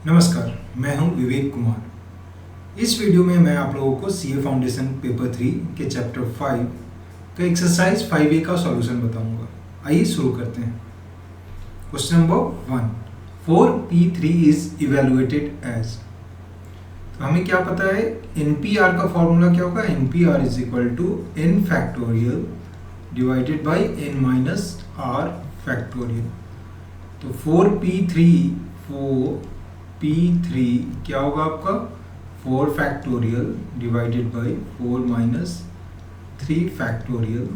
नमस्कार, मैं हूं विवेक कुमार। इस वीडियो में मैं आप लोगों को सीए फाउंडेशन पेपर 3 के चैप्टर 5 का एक्सरसाइज 5A का सॉल्यूशन बताऊंगा। आइए शुरू करते हैं। Question number 1, 4p3 is evaluated as. तो हमें क्या पता है, NPR का फॉर्मूला क्या होगा? NPR is equal to n factorial divided by n minus r factorial. तो 4p3 क्या होगा आपका? 4 factorial divided by 4 minus 3 factorial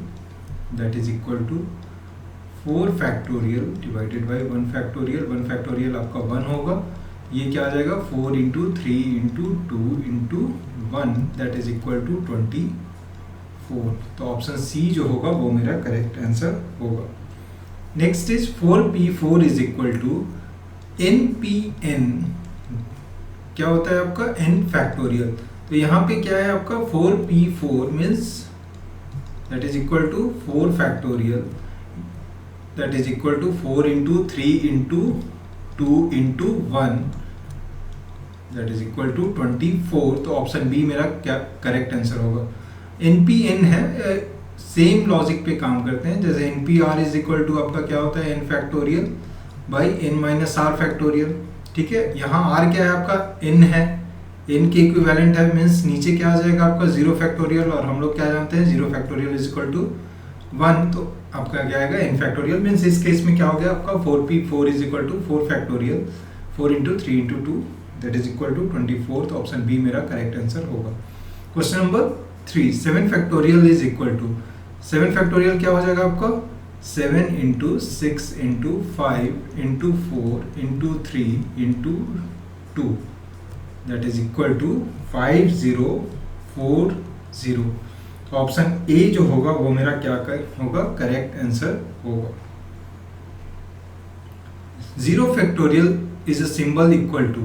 that is equal to 4 factorial divided by 1 factorial. 1 factorial आपका 1 होगा। ये क्या आ जाएगा? 4 into 3 into 2 into 1 that is equal to 24। तो ऑप्शन सी जो होगा वो मेरा करेक्ट आंसर होगा। Next is 4p4 is equal to NPN। क्या होता है आपका? n factorial. तो यहाँ पे क्या है आपका? 4p4 means that is equal to 4 factorial that is equal to 4 into 3 into 2 into 1 that is equal to 24। तो ऑप्शन बी मेरा क्या करेक्ट आंसर होगा। NPN है, सेम लॉजिक पे काम करते हैं। जैसे NPR इज इक्वल टू आपका क्या होता है? n factorial by n minus r factorial. ठीक है, यहाँ r क्या है आपका? n है, n के इक्विवेलेंट है, मीन्स नीचे क्या आ जाएगा आपका? 0 फैक्टोरियल। और हम लोग क्या जानते हैं? 0 फैक्टोरियल इज इक्वल टू 1। तो आपका क्या आएगा? n factorial. मीन्स इस केस में क्या हो गया आपका? 4p4 is equal to 4 factorial 4 into 3 into 2 that is equal to 24। तो ऑप्शन बी मेरा करेक्ट आंसर होगा। Question number 3, 7 factorial is equal to 7 factorial क्या हो जाएगा आपका? 7 into 6 into 5 into 4 into 3 into 2 that is equal to 5040। Option A जो होगा वो मेरा क्या होगा? करेक्ट आंसर होगा। 0 factorial is a symbol equal to,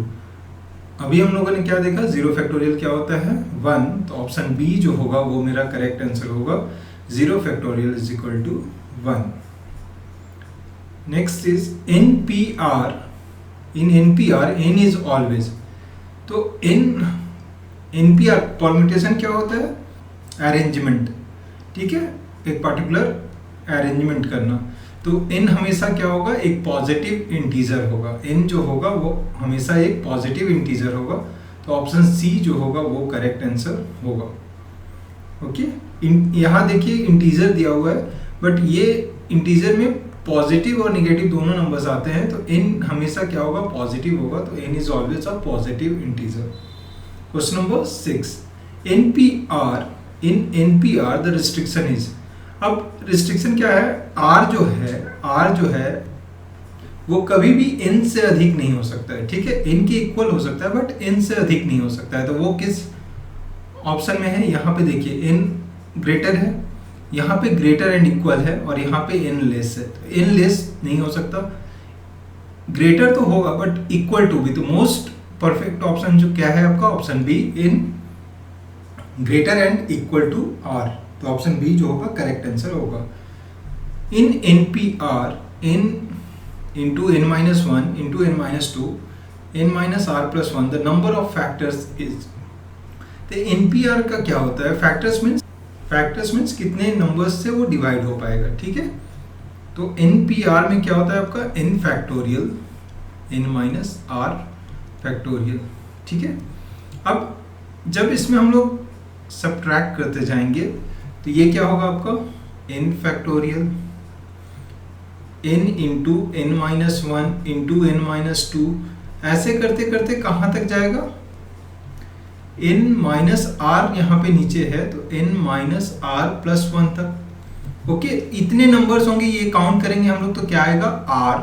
अभी हम लोगों ने क्या देखा? 0 फैक्टोरियल क्या होता है? 1। तो ऑप्शन बी जो होगा वो मेरा करेक्ट आंसर होगा। 0 factorial is equal to 1। Next is NPR। In NPR n is always. तो NPR परम्यूटेशन क्या होता है? अरेंजमेंट। ठीक है, एक पर्टिकुलर अरेंजमेंट करना। तो n हमेशा क्या होगा? एक पॉजिटिव इंटीजर होगा। n जो होगा वो हमेशा एक पॉजिटिव इंटीजर होगा। तो ऑप्शन सी जो होगा वो करेक्ट आंसर होगा। ओके, यहाँ देखिए इंटीजर दिया हुआ है, बट ये इंटीजर में पॉजिटिव और निगेटिव दोनों नंबर्स आते हैं। तो n हमेशा क्या होगा? पॉजिटिव होगा। तो n is always a positive integer. Question number 6, NPR। In NPR the restriction is. अब रिस्ट्रिक्शन क्या है? R जो है वो कभी भी n से अधिक नहीं हो सकता है। ठीक है, n के इक्वल हो सकता है बट n से अधिक नहीं हो सकता है। तो वो किस ऑप्शन में है? यहाँ पे देखिए n ग्रेटर है, यहाँ पे ग्रेटर एंड इक्वल है, और यहाँ पे n लेस है। तो n लेस नहीं हो सकता, ग्रेटर तो होगा बट इक्वल टू भी। तो मोस्ट परफेक्ट ऑप्शन जो क्या है आपका? Option B, n greater and equal to r। तो ऑप्शन बी जो होगा करेक्ट आंसर होगा। In NPR n into n minus 1 into n minus 2 n minus r plus 1 the number of factors is. तो NPR का क्या होता है? Factors means कितने नंबर्स से वो डिवाइड हो पाएगा। ठीक है, तो NPR में क्या होता है आपका? n factorial n minus r factorial. ठीक है, अब जब इसमें हम लोग सब्ट्रैक्ट करते जाएंगे तो ये क्या होगा आपका? n factorial n into n minus 1 into n minus 2, ऐसे करते करते कहाँ तक जाएगा? n माइनस r यहाँ पे नीचे है, तो n माइनस r प्लस 1 तक। ओके, इतने नंबर्स होंगे, ये काउंट करेंगे हम लोग तो क्या आएगा? r,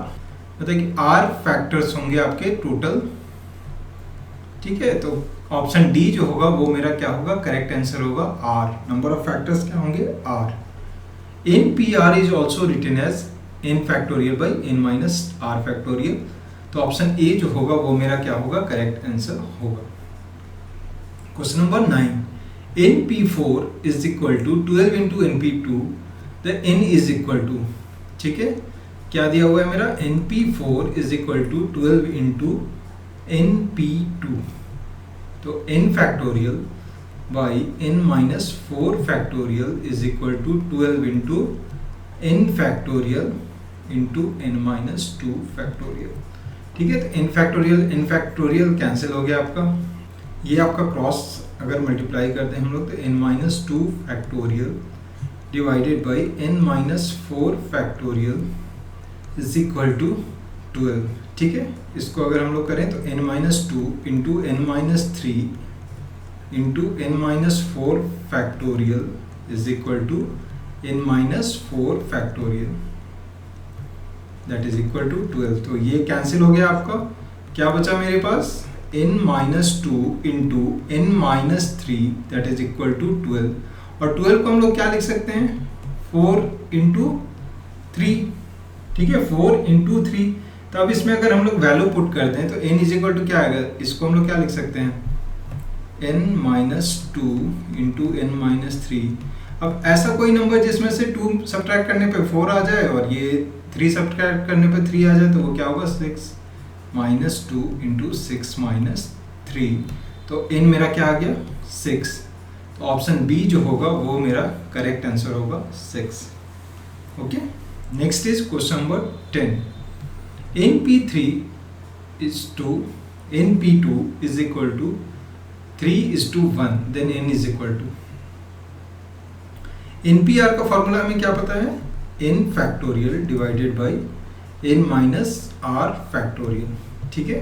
मतलब कि r फैक्टर्स होंगे आपके टोटल। ठीक है, तो ऑप्शन डी जो होगा वो मेरा क्या होगा? करेक्ट आंसर होगा r। नंबर ऑफ फैक्टर्स क्या होंगे? r। NPR is also written as n factorial by n minus r factorial. तो ऑप्शन ए जो होगा वो मेरा क्या होगा? करेक्ट आंसर होगा। Question number 9, NP4 is equal to 12 into NP2 the n is equal to. ठीक है, क्या दिया हुआ है मेरा? NP4 is equal to 12 into np2, तो n factorial by n minus 4 factorial is equal to 12 into n factorial into n minus 2 factorial. ठीक है, तो n फैक्टोरियल कैंसिल हो गया आपका, ये आपका क्रॉस अगर मल्टीप्लाई करते हैं हम लोग तो n minus 2 factorial divided by n minus 4 factorial is equal to 12। ठीक है, इसको अगर हम लोग करें तो n minus 2 into n minus 3 into n minus 4 factorial is equal to n minus 4 factorial that is equal to 12। तो ये कैंसिल हो गया आपका, क्या बचा मेरे पास n minus 2 into n minus 3 that is equal to 12, और 12 को हम लोग क्या लिख सकते हैं 4 इंटू 3। ठीक है, 4 इंटू 3। तो अब इसमें अगर हम लोग वैल्यू पुट करते हैं तो n इज इक्वल टू क्या आएगा, इसको हम लोग क्या लिख सकते हैं n minus 2 into n minus 3। अब ऐसा कोई नंबर जिसमें से 2 सब्ट्रैक्ट करने पे 4 आ जाए और ये 3 सब्ट्रैक्ट करने पे 3 आ जाए, तो वो क्या होगा 6 माइनस 2 इंटू 6 माइनस 3। तो n मेरा क्या आ गया 6। तो ऑप्शन बी जो होगा वो मेरा करेक्ट आंसर होगा 6। Okay, next is question number 10। np3 is to np2 is equal to 3 is to 1, then n is equal to npr का फॉर्मूला हमें क्या पता है n factorial divided by n minus r factorial. ठीक है,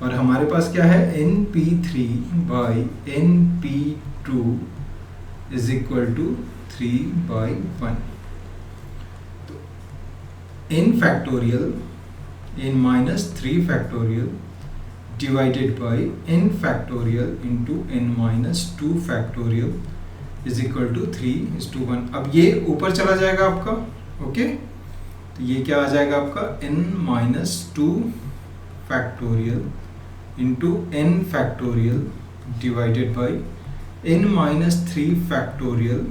और हमारे पास क्या है np3 by np2 is equal to 3 by 1। तो n factorial n minus 3 factorial divided by n factorial into n minus 2 factorial is equal to 3 is to 1। अब ये ऊपर चला जाएगा आपका, ओके, तो ये क्या आ जाएगा आपका n minus 2 factorial into n factorial divided by n minus 3 factorial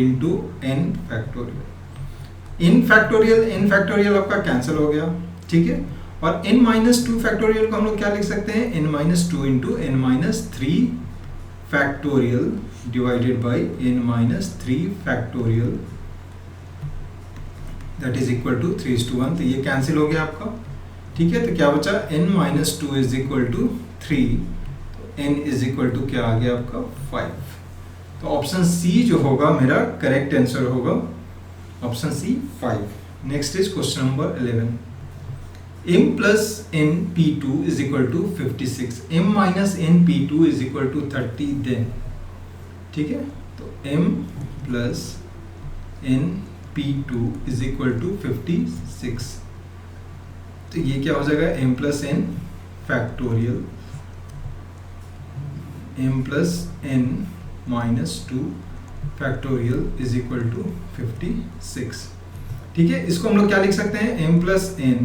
into n factorial। n factorial आपका कैंसिल हो गया। ठीक है, और n माइनस 2 फैक्टोरियल को हम लोग क्या लिख सकते हैं n minus 2 into n minus 3 factorial divided by n minus 3 factorial that is equal to 3:1। तो ये कैंसिल हो गया आपका। ठीक है, तो क्या बचा n minus 2 is equal to 3, तो n इज इक्वल टू क्या आ गया आपका 5। तो ऑप्शन सी जो होगा मेरा करेक्ट आंसर होगा, option C 5। Next is question number 11। m plus np2 is equal to 56, m minus np2 is equal to 30 then। ठीक है, तो m plus np2 is equal to 56। तो ये क्या हो जाएगा m plus n factorial m plus n minus 2 factorial is equal to 56। ठीक है, इसको हम लोग क्या लिख सकते हैं m plus n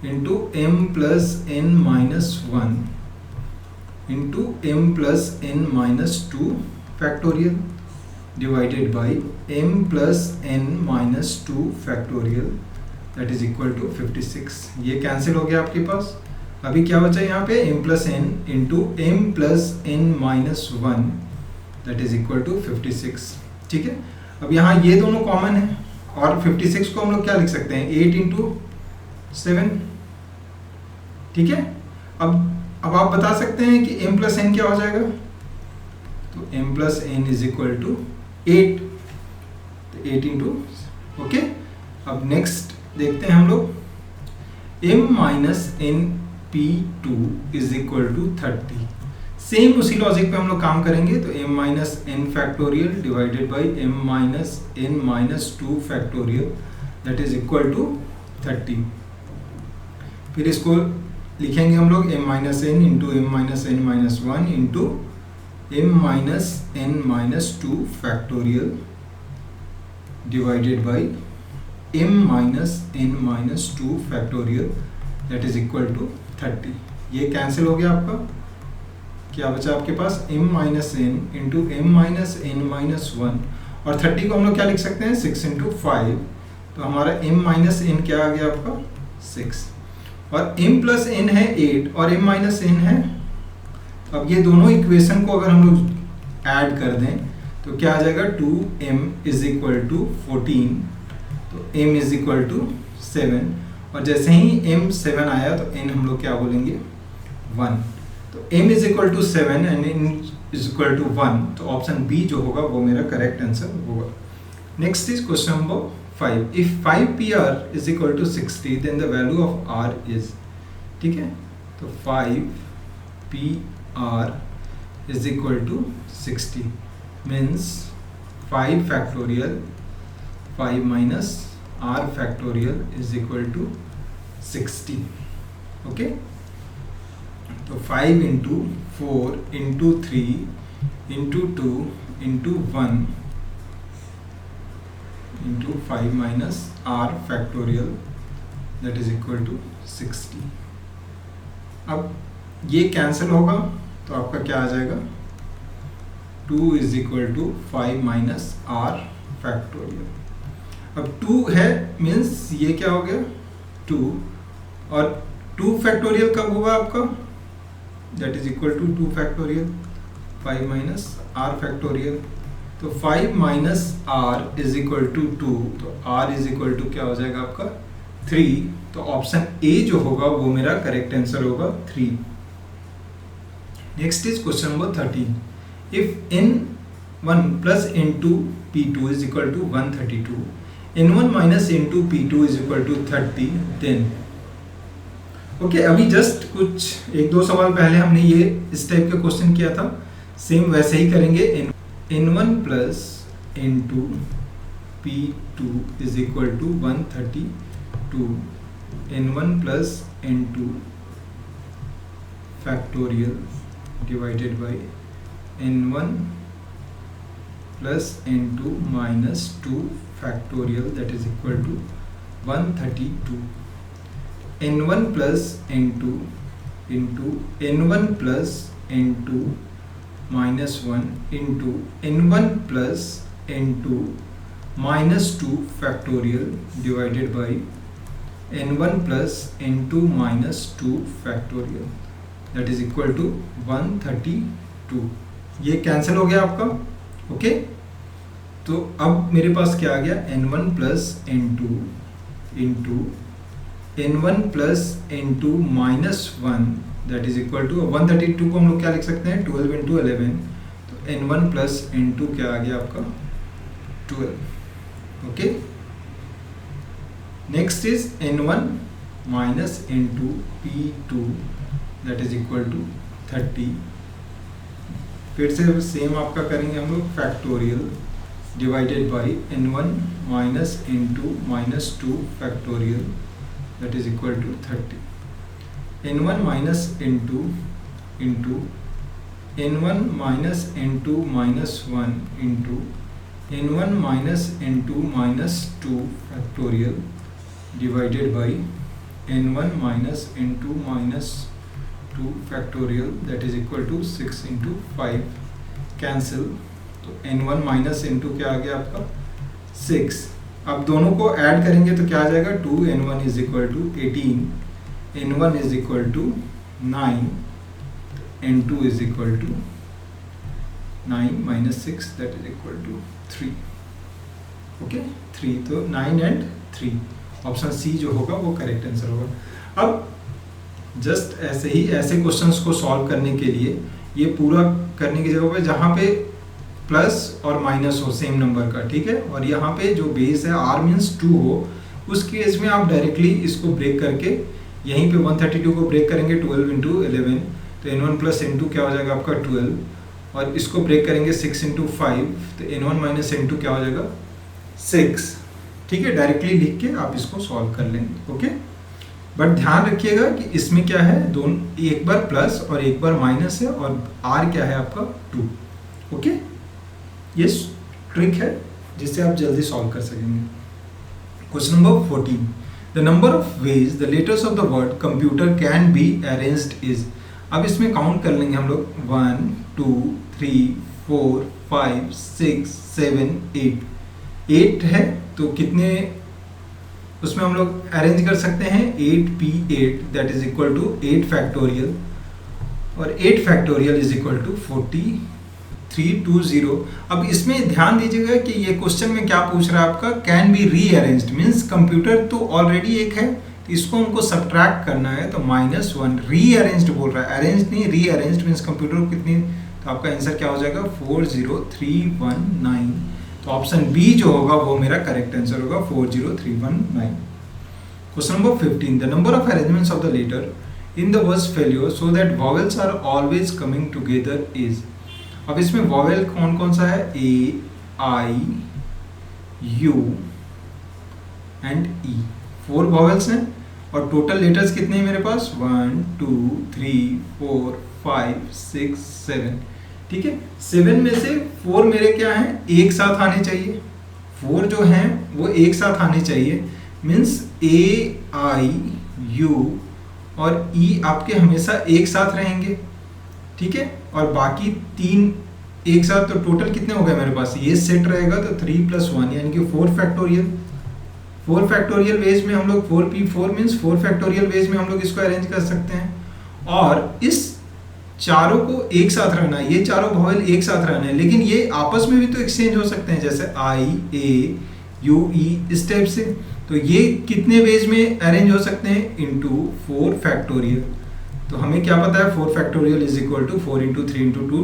into m plus n minus 1 into m plus n minus 2 factorial divided by m plus n minus 2 factorial that is equal to 56। ये कैंसिल हो गया आपके पास। अभी क्या बचा यहाँ पे m plus n into m plus n minus 1 that is equal to 56। ठीक है, अब यहाँ ये दोनों कॉमन है और 56 को हम लोग क्या लिख सकते हैं 8 इंटू 7। ठीक है, अब आप बता सकते हैं कि m प्लस n क्या हो जाएगा, तो m plus n is equal to 8, तो 8 इंटू, ओके। अब नेक्स्ट देखते हैं हम लोग m minus n p2 is equal to 30। Same उसी लॉजिक पे हम लोग काम करेंगे, तो m minus n factorial divided by m minus n minus 2 factorial that is equal to 30। फिर इसको लिखेंगे हम लोग m minus n into m minus n minus 1 into m minus n minus 2 factorial divided by m minus n minus 2 factorial that is equal to 30। ये cancel हो गया आपका। क्या बचा आपके पास m minus n into m minus n minus 1 और 30 को हम लोग क्या लिख सकते हैं 6 इंटू 5। तो हमारा m माइनस n क्या आ गया आपका 6। और m प्लस n है 8 और m माइनस n है। अब ये दोनों इक्वेशन को अगर हम लोग ऐड कर दें तो क्या आ जाएगा, 2m इज इक्वल टू 14, तो m इज इक्वल टू 7, और जैसे ही m 7 आया तो n हम लोग क्या बोलेंगे 1, तो m is equal to 7 and n is equal to 1, तो ऑप्शन बी जो होगा वो मेरा करेक्ट आंसर होगा। Next is question number 5, if 5pr is equal to 60 then the value of r is, ठीक है, तो 5pr is equal to 60 means 5 factorial 5 minus r factorial is equal to 60, okay, तो 5 into 4 into 3 into 2 into 1 into 5 minus r factorial that is equal to 60। अब ये cancel होगा तो आपका क्या आ जाएगा, 2 is equal to 5 minus R factorial. अब 2 है मीन्स ये क्या हो गया 2, और 2 फैक्टोरियल कब होगा आपका, that is equal to 2 factorial 5 minus R factorial, तो 5 minus R is equal to 2, तो आर इज इक्वल टू क्या हो जाएगा आपका 3, तो ऑप्शन ए जो होगा वो मेरा करेक्ट आंसर होगा 3। Next is question number 13, if n1 plus n2 p2 is equal to 132, n1 minus n2 p2 is equal to 30, then okay, अभी जस्ट कुछ 1-2 सवाल पहले हमने ये इस टाइप का क्वेश्चन किया था, सेम वैसे ही करेंगे। n1 plus n2 p2 is equal to 132, n1 plus n2 factorial divided by n1 plus n2 minus 2 factorial that is equal to 132, n1 plus n2 into n1 plus n2 minus 1 into n1 plus n2 minus 2 factorial divided by n1 plus n2 minus 2 factorial that is equal to 132। ये cancel हो गया आपका, okay, तो अब मेरे पास क्या आ गया, n1 plus n2 into n1 plus n2 minus 1 that is equal to 132 को हम लोग क्या लिख सकते हैं 12 इंटू 11, तो n1 प्लस n2 क्या आ गया आपका 12, okay. Next is n1 minus n2 p2 that is equal to 30, फिर से सेम आपका करेंगे हम लोग factorial divided by n1 minus n2 minus 2 factorial that is equal to 30, n1 minus n2 into n1 minus n2 minus 1 into n1 minus n2 minus 2 factorial divided by n1 minus n2 minus 2 factorial that is equal to 6 into 5 cancel, तो n1 minus n2 क्या आ गया आपका 6। अब दोनों को add करेंगे तो क्या आ जाएगा 2 n1 is equal to 18, n1 is equal to 9, n2 is equal to 9 minus 6 that is equal to 3, okay 3, तो 9 एंड 3, ऑप्शन सी जो होगा वो करेक्ट आंसर होगा। अब जस्ट ऐसे ही ऐसे क्वेश्चंस को सॉल्व करने के लिए ये पूरा करने की जगह पे जहाँ पे प्लस और माइनस हो सेम नंबर का, ठीक है, और यहाँ पे जो बेस है r मीन्स 2 हो, उस केस में आप डायरेक्टली इसको ब्रेक करके यहीं पे 132 को ब्रेक करेंगे 12 इंटू 11, तो n1 प्लस n2 क्या हो जाएगा आपका 12, और इसको ब्रेक करेंगे 6 इंटू 5, तो n1 माइनस n2 क्या हो जाएगा 6, ठीक है, डायरेक्टली लिख के आप इसको सॉल्व कर लेंगे, ओके। बट ध्यान रखिएगा कि इसमें क्या है, दोनों एक बार प्लस और एक बार माइनस है, और r क्या है आपका 2, ओके। ये ट्रिक है जिससे आप जल्दी सॉल्व कर सकेंगे। Question number 14, the number of ways the letters of the word computer can be arranged is. अब इसमें काउंट कर लेंगे हम लोग 1 2 3 4 5 6 7 8 है, तो कितने उसमें हम लोग अरेंज कर सकते हैं 8p8 that is equal to 8 factorial, और 8 फैक्टोरियल इज इक्वल टू 4320। अब इसमें ध्यान दीजिएगा कि ये क्वेश्चन में क्या पूछ रहा है आपका, can be rearranged, means computer तो ऑलरेडी एक है, तो इसको हमको सब्ट्रैक्ट करना है, तो -1 रीअरेंज्ड बोल रहा है, अरेंज्ड नहीं रीअरेंज्ड, मीन्स कंप्यूटर को कितनी, तो आपका आंसर क्या हो जाएगा 40319। तो ऑप्शन बी जो होगा वो मेरा करेक्ट आंसर होगा 40319। Question number 15, the number of arrangements of the letter in the words failure so that vowels are always coming together is. अब इसमें वॉवेल कौन कौन सा है, A, I, U and E, 4 vowels हैं, और टोटल लेटर्स कितने हैं मेरे पास 1 2 3 4 5 6 7, ठीक है। 7 में से 4 मेरे क्या हैं, एक साथ आने चाहिए, 4 जो हैं वो एक साथ आने चाहिए, मीन्स ए, आई, यू और ई आपके हमेशा एक साथ रहेंगे, ठीक है। और बाकी 3 एक साथ, तो टोटल कितने हो गए मेरे पास, ये सेट रहेगा तो 3 + 1 यानी कि 4 फैक्टोरियल। 4 फैक्टोरियल वेज में हम लोग 4p4 मीन्स 4 फैक्टोरियल वेज में हम लोग इसको अरेंज कर सकते हैं, और इस चारों को एक साथ रहना है, ये चारों वॉवेल एक साथ रहना है, लेकिन ये आपस में भी तो एक्सचेंज हो सकते हैं, जैसे आई, ए, यू, ई, इस टाइप से। तो ये कितने वेज में अरेंज हो सकते हैं, इनटू 4 फैक्टोरियल। तो हमें क्या पता है 4 factorial is equal to 4 × 3 × 2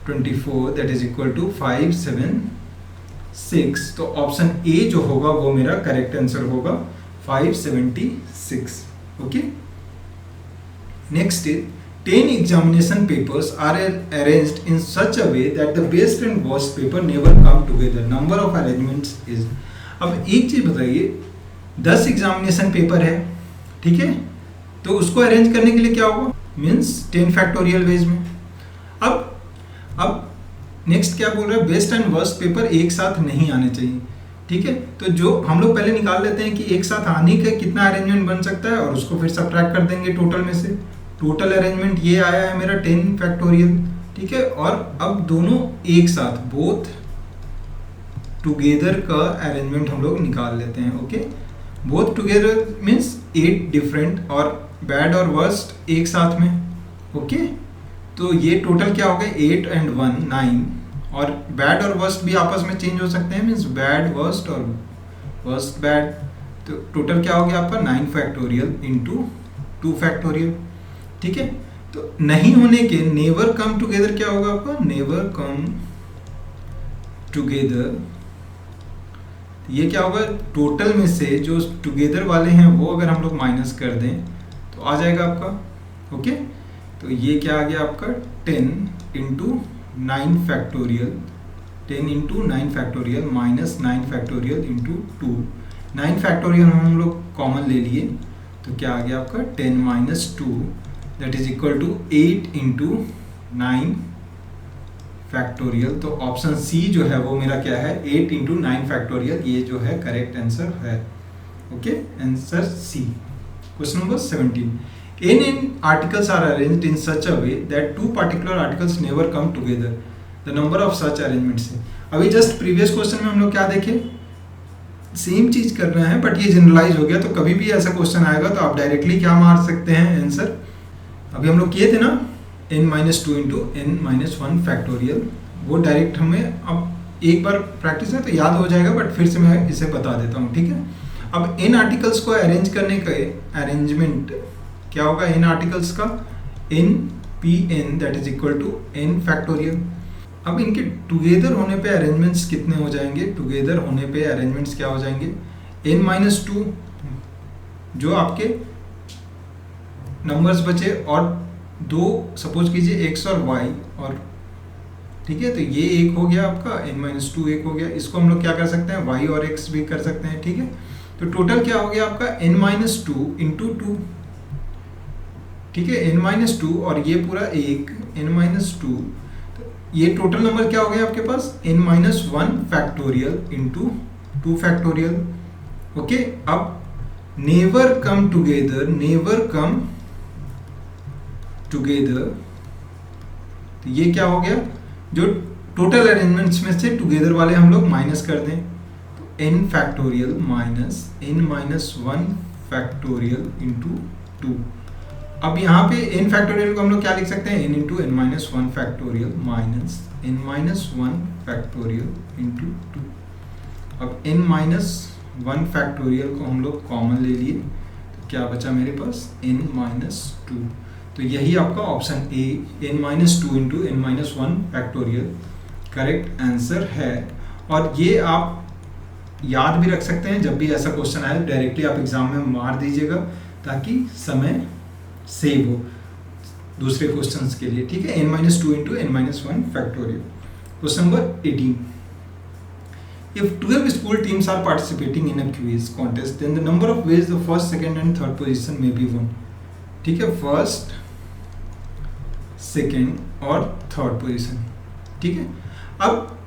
24 that is equal to 576। तो ऑप्शन ए जो होगा वो मेरा करेक्ट आंसर होगा 576। Okay, next is 10 examination papers are arranged in such a way that the best and worst paper never come together. Number of arrangements is। अब एक चीज बताइए, 10 एग्जामिनेशन पेपर है, ठीक है, तो उसको अरेंज करने के लिए क्या होगा, मीन्स 10 फैक्टोरियल वेज में। अब नेक्स्ट क्या बोल रहा है, बेस्ट एंड वर्स्ट पेपर एक साथ नहीं आने चाहिए, ठीक है। तो जो हम लोग पहले निकाल लेते हैं कि एक साथ आने का कितना अरेंजमेंट बन सकता है, और उसको फिर सब्ट्रैक्ट कर देंगे टोटल में से। टोटल अरेंजमेंट ये आया है मेरा 10 फैक्टोरियल, ठीक है। और अब दोनों एक साथ बोथ टुगेदर का अरेंजमेंट हम लोग निकाल लेते हैं। Okay, both together means 8 different, और बैड और वर्स्ट एक साथ में। ओके, तो ये टोटल क्या हो गया 8 and 1 9, और बैड और वर्स्ट भी आपस में चेंज हो सकते हैं, मीन्स बैड वर्स्ट और वर्स्ट बैड। तो टोटल क्या हो गया आपका 9 फैक्टोरियल इंटू 2 फैक्टोरियल, ठीक है। तो नहीं होने के नेवर कम टुगेदर क्या होगा आपका, नेवर कम टुगेदर। ये क्या होगा, टोटल में से जो टुगेदर वाले हैं वो अगर हम लोग माइनस कर दें तो आ जाएगा आपका। ओके, तो ये क्या आ गया आपका 10 × 9 factorial, 10 × 9 factorial minus 9 factorial into 2। 9 factorial हम लोग कॉमन ले लिए, तो क्या आ गया आपका 10 - 2 that is equal to 8 × 9 factorial. तो ऑप्शन सी जो है वो मेरा क्या है 8 × 9 फैक्टोरियल, ये जो है करेक्ट आंसर है। Okay, answer C. Question number 17, n articles are arranged in such a way that 2 particular articles never come together. The number of such arrangements है। अभी जस्ट प्रीवियस क्वेश्चन में हम लोग क्या देखे, सेम चीज कर रहे हैं, बट ये जनरलाइज हो गया। तो कभी भी ऐसा क्वेश्चन आएगा तो आप डायरेक्टली क्या मार सकते हैं आंसर, अभी हम लोग किए थे ना n - 2 × n - 1 फैक्टोरियल, वो डायरेक्ट हमें अब एक बार प्रैक्टिस है तो याद हो जाएगा, बट फिर से मैं इसे बता देता हूँ, ठीक है। अब n आर्टिकल्स को अरेंज करने का अरेंजमेंट क्या होगा, n आर्टिकल्स का npn that is equal to n factorial. अब इनके टुगेदर होने पे अरेंजमेंट्स कितने हो जाएंगे, टुगेदर होने पे अरेंजमेंट्स क्या हो जाएंगे, n - 2 जो आपके नंबर्स बचे, और 2 सपोज कीजिए x और y, और ठीक है, तो ये एक हो गया आपका, n - 2 एक हो गया। इसको हम लोग क्या कर सकते हैं, y और x भी कर सकते हैं, ठीक है। तो टोटल क्या हो गया आपका n - 2 × 2, ठीक है, n - 2 और ये पूरा एक n - 2, तो ये टोटल नंबर क्या हो गया आपके पास n - 1 factorial into 2 factorial. Okay, अब never come together, never come together, तो ये क्या हो गया, जो टोटल अरेंजमेंट्स में से टुगेदर वाले हम लोग माइनस कर दें, तो n factorial minus n minus 1 factorial into 2। अब यहाँ पे n फैक्टोरियल को हम लोग क्या लिख सकते हैं, n into n minus 1 factorial minus n minus 1 factorial into 2। अब n माइनस 1 फैक्टोरियल को हम लोग कॉमन ले लिए तो क्या बचा मेरे पास, n माइनस 2। तो यही आपका option A, n minus 2 into n minus 1 factorial correct answer है। और ये आप याद भी रख सकते हैं, जब भी ऐसा क्वेश्चन आए डायरेक्टली आप एग्जाम में मार दीजिएगा ताकि समय सेव हो दूसरे क्वेश्चंस के लिए, ठीक है। n minus 2 into n minus 1 factorial. Question number 18, if 12 school teams are participating in a quiz contest then the number of ways the first, second and third position may be won। ठीक है, first, second और third position, ठीक है। अब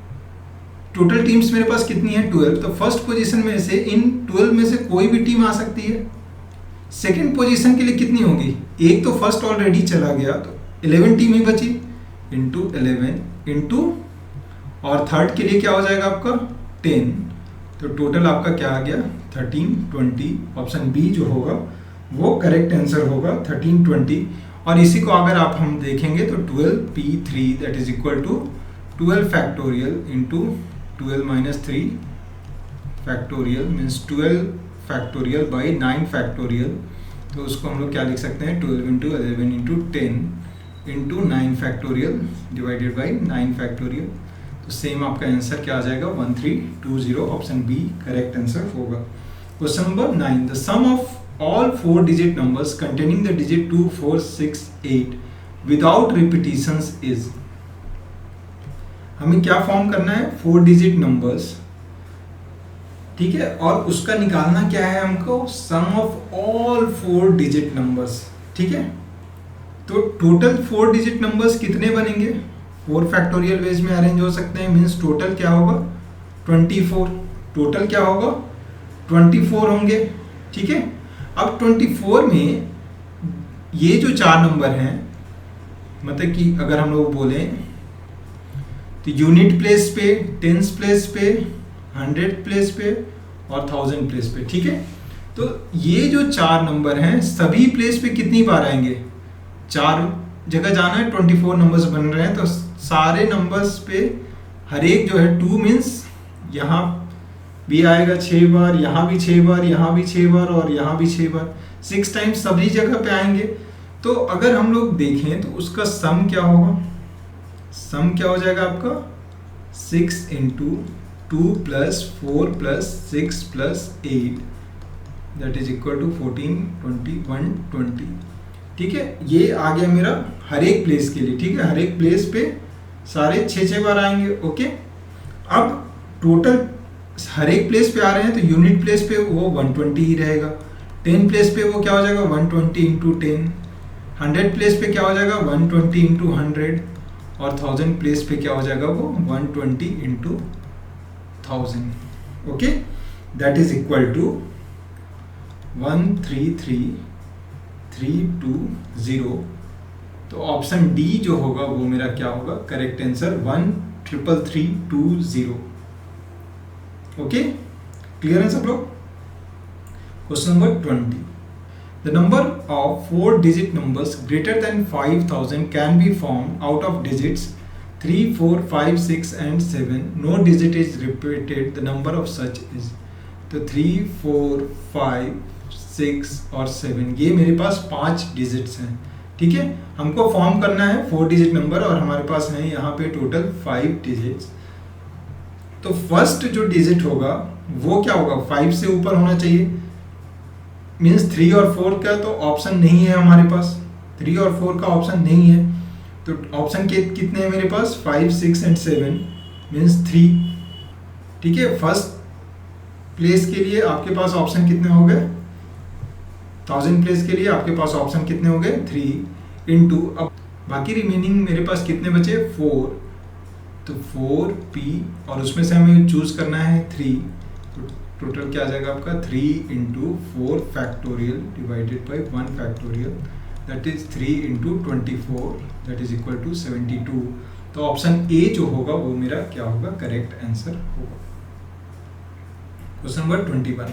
total teams मेरे पास कितनी है, 12। तो फर्स्ट पोजीशन में से इन 12 में से कोई भी टीम आ सकती है। सेकेंड पोजीशन के लिए कितनी होगी, एक तो फर्स्ट ऑलरेडी चला गया तो 11 टीम ही बची इंटू 11 इंटू, और थर्ड के लिए क्या हो जाएगा आपका 10। तो टोटल आपका क्या आ गया 13, 20। ऑप्शन बी जो होगा वो करेक्ट आंसर होगा 13, 20। और इसी को अगर आप हम देखेंगे तो 12p3 that is equal to 12 factorial into 12 minus 3 factorial means 12 factorial by 9 factorial. तो उसको हम लोग क्या लिख सकते हैं, 12 into 11 into 10 into 9 factorial divided by 9 factorial. तो सेम आपका आंसर क्या आ जाएगा 1320। ऑप्शन बी करेक्ट आंसर होगा। Question number 9, the sum of all 4 digit numbers containing the digit 2, 4, 6, 8 without repetitions is। हमें क्या फॉर्म करना है, 4 डिजिट नंबर्स, ठीक है, और उसका निकालना क्या है हमको, सम ऑफ ऑल 4 डिजिट नंबर्स, ठीक है। तो टोटल 4 डिजिट नंबर्स कितने बनेंगे, 4 फैक्टोरियल वेज में अरेंज हो सकते हैं, मीन्स टोटल क्या होगा 24। टोटल क्या होगा 24 होंगे, ठीक है। अब 24 में ये जो 4 नंबर हैं, मतलब कि अगर हम लोग बोलें तो यूनिट प्लेस पे, टेंस प्लेस पे, 100 प्लेस पे और 1000 प्लेस पे, ठीक है। तो ये जो 4 नंबर हैं सभी प्लेस पे कितनी बार आएंगे, 4 जगह जाना है, 24 नंबर्स बन रहे हैं तो सारे नंबर्स पे हर एक जो है 2 मीन्स यहाँ भी आएगा 6 बार, यहाँ भी 6 बार, यहाँ भी 6 बार और यहाँ भी 6 बार, 6 टाइम्स सभी जगह पे आएंगे। तो अगर हम लोग देखें तो उसका सम क्या होगा, सम क्या हो जाएगा आपका 6 into 2 plus 4 plus 6 plus 8 that is equal to 14, 20, 120, ठीक है। ये आ गया मेरा हर एक प्लेस के लिए, ठीक है, हर एक प्लेस पे सारे 6 बार आएंगे, ओके। अब टोटल हर एक प्लेस पे आ रहे हैं तो यूनिट प्लेस पे वो 120 ही रहेगा, 10 प्लेस पे वो क्या हो जाएगा 120 इंटू 10, 100 प्लेस पे क्या हो जाएगा 120 इंटू 100 और 1000 प्लेस पे क्या हो जाएगा वो 120 into 1000, okay. That is equal to 133320। तो ऑप्शन डी जो होगा वो मेरा क्या होगा करेक्ट आंसर 133320, ओके। क्लियर है सब लोग। Question number 20, the number of 4 digit numbers greater than 5000 can be form out of digits 3, 4, 5, 6 and 7। No digit is repeated, the number of such is. तो 3, 4, 5, 6 और 7 ये मेरे पास 5 डिजिट्स हैं, ठीक है। हमको फॉर्म करना है 4 डिजिट नंबर और हमारे पास है यहाँ पे टोटल 5 डिजिट्स। तो फर्स्ट जो डिजिट होगा वो क्या होगा 5 से ऊपर होना चाहिए, मीन्स 3 और 4 का तो ऑप्शन नहीं है हमारे पास, 3 और 4 का ऑप्शन नहीं है। तो ऑप्शन के कितने हैं मेरे पास 5, 6 and 7 मीन्स 3, ठीक है। फर्स्ट प्लेस के लिए आपके पास ऑप्शन कितने हो गए, 1000 प्लेस के लिए आपके पास ऑप्शन कितने हो गए 3 इंटू, अब बाकी रिमेनिंग मेरे पास कितने बचे 4, तो 4p और उसमें से हमें चूज करना है 3, तो टोटल क्या आ जाएगा आपका 3 into 4 factorial divided by 1 factorial that is 3 into 24 that is equal to 72। तो ऑप्शन ए जो होगा वो मेरा क्या होगा करेक्ट आंसर होगा। Question number 21,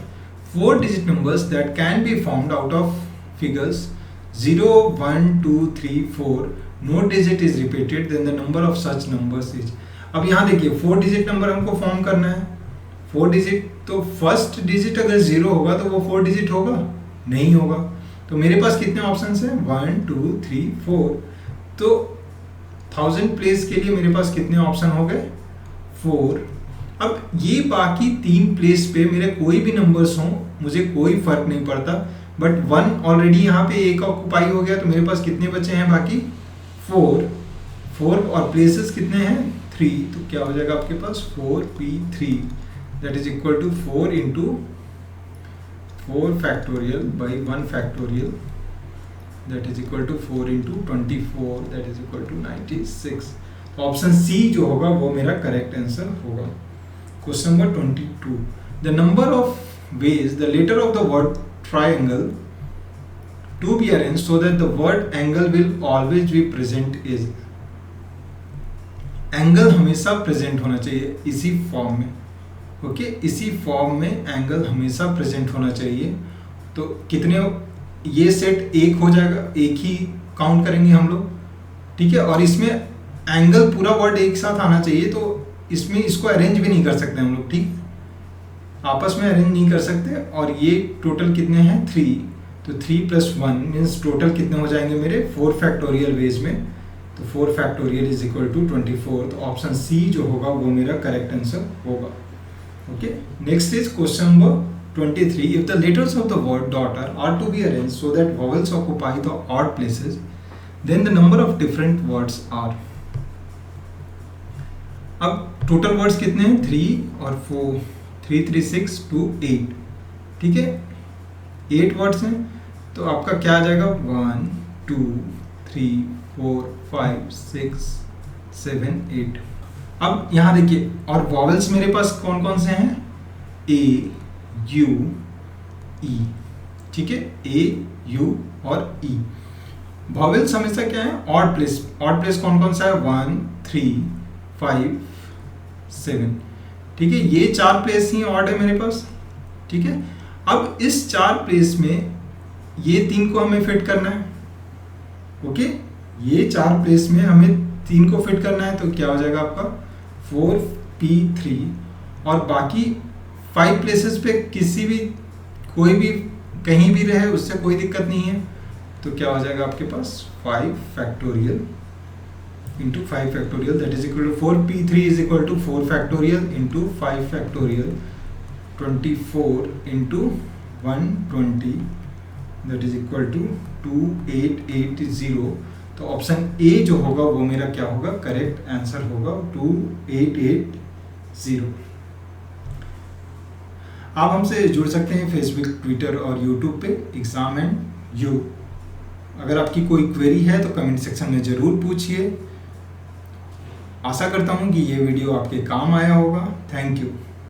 4 digit numbers that can be formed out of figures 0, 1, 2, 3, 4, no digit is repeated, then the number of such numbers is। अब यहाँ देखिए 4 डिजिट नंबर हमको फॉर्म करना है। 4 डिजिट, तो फर्स्ट डिजिट अगर 0 होगा तो वो 4 डिजिट होगा? नहीं होगा। तो मेरे पास कितने ऑप्शंस हैं? 1, 2, 3, 4। तो 1000 प्लेस के लिए मेरे पास कितने ऑप्शन हो गए? 4। अब ये बाकी 3 प्लेस पे मेरे कोई भी नंबर्स हों, मुझे कोई फर्क नहीं पड़ता, बट 1 ऑलरेडी यहाँ पे एक ऑक्यूपाई हो गया, तो मेरे पास कितने बचे हैं बाकी? 4 और प्लेसेस कितने हैं? 3। तो क्या हो जाएगा आपके पास? 4p3 that is equal to 4 into 4 factorial by 1 factorial that is equal to 4 into 24 that is equal to 96। Option C जो होगा वो मेरा करेक्ट आंसर होगा। Question number 22, the number of ways the letter of the word triangle to be arranged so that the word angle will always be present is। Angle हमेशा present होना चाहिए इसी form में, ओके इसी form में angle हमेशा present होना चाहिए। तो कितने, ये सेट एक हो जाएगा, एक ही काउंट करेंगे हम लोग, ठीक है। और इसमें एंगल पूरा वर्ड एक साथ आना चाहिए, तो इसमें इसको अरेंज भी नहीं कर सकते हम लोग, ठीक, आपस में अरेंज नहीं कर सकते। और ये टोटल कितने हैं? 3। तो 3 + 1 मीन्स टोटल कितने हो जाएंगे मेरे? 4 फैक्टोरियल वेज में। तो 4 फैक्टोरियल इज इक्वल टू 24। तो ऑप्शन सी जो होगा वो मेरा करेक्ट आंसर होगा। Okay, next is question number 23, if the letters of the word daughter are to be arrange so that vowels occupy the odd places, then the number of different words are. अब total words कितने हैं? 3 और 4, 3, 3, 6, 2, 8, ठीक है, 8 words हैं। तो आपका क्या आ जाएगा? 1, 2, 3, 4, 5, 6, 7, 8। अब यहाँ देखिए, और वॉवेल्स मेरे पास कौन कौन से हैं? A, U, E, ठीक है, A, U और E। वॉवेल्स हमेशा क्या है? Odd place. ऑड प्लेस कौन कौन सा है? 1, 3, 5, 7, ठीक है, ये 4 प्लेस ही ऑड है मेरे पास, ठीक है। अब इस 4 प्लेस में ये 3 को हमें फिट करना है, ओके, ये 4 प्लेस में हमें 3 को फिट करना है। तो क्या हो जाएगा आपका? 4p3। और बाकी 5 प्लेसेस पे किसी भी, कोई भी कहीं भी रहे, उससे कोई दिक्कत नहीं है। तो क्या हो जाएगा आपके पास? 5 factorial into 5 factorial that is equal to 4p3 is equal to 4 factorial into 5 factorial 24 into 120 that is equal to 2880। तो ऑप्शन ए जो होगा वो मेरा क्या होगा? करेक्ट आंसर होगा 2880। आप हमसे जुड़ सकते हैं फेसबुक, ट्विटर और यूट्यूब पे एग्जाम एंड यू। अगर आपकी कोई क्वेरी है तो कमेंट सेक्शन में ज़रूर पूछिए। आशा करता हूँ कि ये वीडियो आपके काम आया होगा। Thank you.